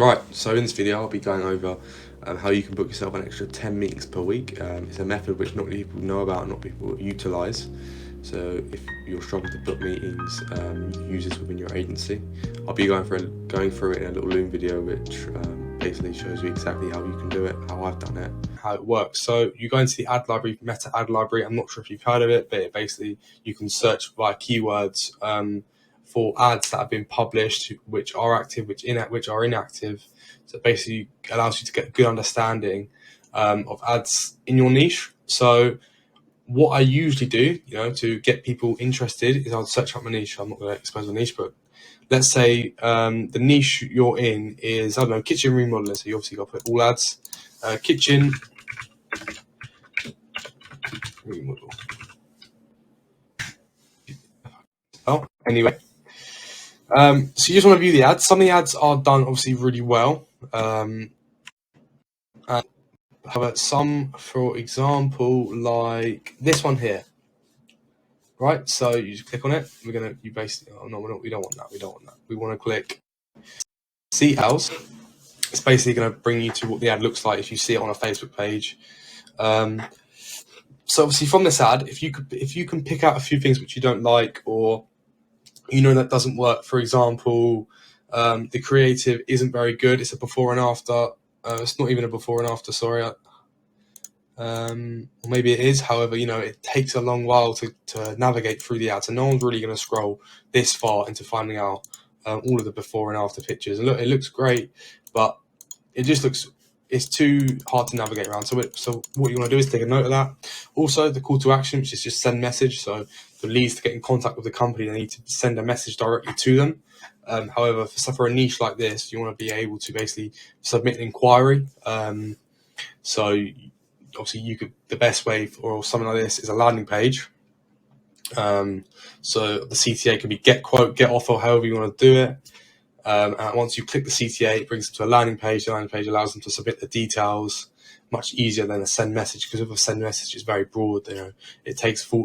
Right, so in this video I'll be going over how you can book yourself an extra 10 meetings per week. It's a method which not many people know about, not people utilise. So if you're struggling to book meetings, you can use this within your agency. I'll be going through it in a little Loom video which basically shows you exactly how you can do it, how I've done it, how it works. So you go into the ad library, Meta ad library. I'm not sure if you've heard of it, but basically you can search by keywords for ads that have been published, which are active, which are inactive. So it basically allows you to get a good understanding of ads in your niche. So what I usually do, to get people interested is I'll search up my niche. I'm not going to expose my niche, but let's say the niche you're in is, I don't know, kitchen remodeling. So you obviously got to put all ads, kitchen remodel. Oh, anyway. So you just want to view the ads. Some of the ads are done obviously really well. And however, some, for example, like this one here, right? So you just click on it. We don't want that. We want to click see ads. It's basically going to bring you to what the ad looks like if you see it on a Facebook page. So obviously from this ad, if you can pick out a few things which you don't like, or that doesn't work. For example, the creative isn't very good. It's a before and after. It's not even a before and after. Sorry. Or maybe it is. However, it takes a long while to navigate through the ads, and no one's really going to scroll this far into finding out all of the before and after pictures. And look, it looks great, but it's too hard to navigate around. So what you want to do is take a note of that. Also, the call to action, which is just send message. So for leads to get in contact with the company, they need to send a message directly to them. However, for a niche like this, you want to be able to basically submit an inquiry. So obviously the best way for something like this is a landing page. So the CTA can be get quote, get offer, however you want to do it. And once you click the CTA, it brings them to a landing page. The landing page allows them to submit the details, much easier than a send message, because if a send message is very broad, it takes a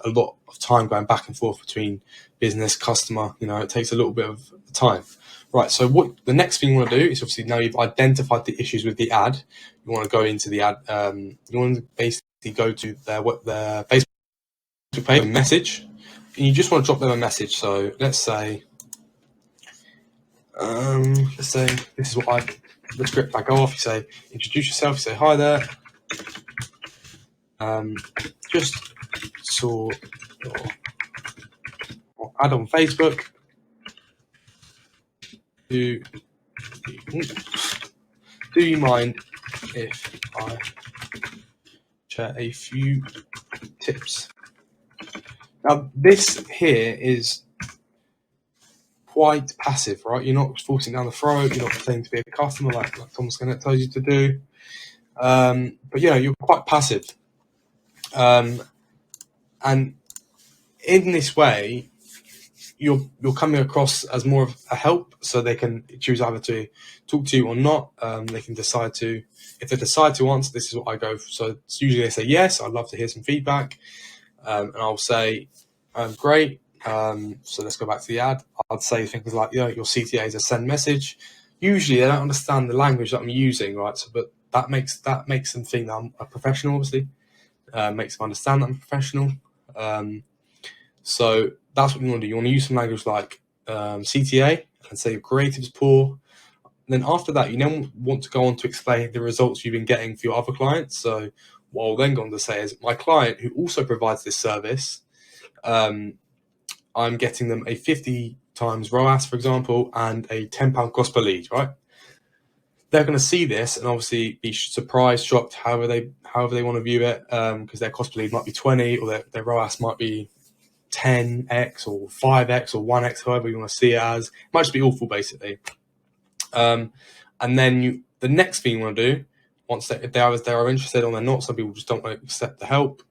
lot of time going back and forth between business, customer. It takes a little bit of time. Right, so what the next thing you want to do is, obviously now you've identified the issues with the ad, you want to go into the ad, you want to basically go to their Facebook page, message, and you just want to drop them a message. So let's say this is the script I go off. You say, introduce yourself, you say, hi there, just saw your ad on Facebook. Do you mind if I share a few tips? Now, this here is quite passive, right? You're not forcing down the throat. You're not pretending to be a customer like Thomas Gannett tells you to do. But you're quite passive. And in this way, you're coming across as more of a help, so they can choose either to talk to you or not. They can decide to, if they decide to answer, this is what I go for. So it's usually they say yes, I'd love to hear some feedback, and I'll say great. So let's go back to the ad. I'd say things like, your CTA is a send message. Usually they don't understand the language that I'm using, right? So, but that makes them think that I'm a professional. Obviously, makes them understand that I'm a professional. So that's what you want to do. You want to use some language like CTA and say your creative is poor. And then after that, you then want to go on to explain the results you've been getting for your other clients. So what I'll then go on to say is, my client who also provides this service, I'm getting them a 50 times ROAS, for example, and a £10 cost per lead, right? They're going to see this and obviously be surprised, shocked, however they want to view it, because their cost per lead might be 20, or their ROAS might be 10x or 5x or 1x, however you want to see it as. It might just be awful, basically. And then the next thing you want to do, once they are interested or they're not, some people just don't want to accept the help,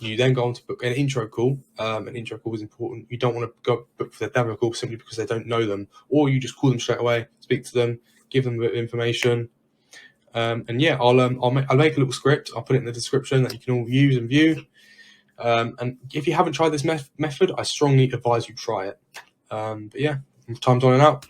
you then go on to book an intro call. An intro call is important. You don't want to go book for the demo call simply because they don't know them, or you just call them straight away, speak to them, give them a bit of information. I'll make a little script. I'll put it in the description that you can all use and view. And if you haven't tried this method, I strongly advise you try it. But yeah, time's on and out.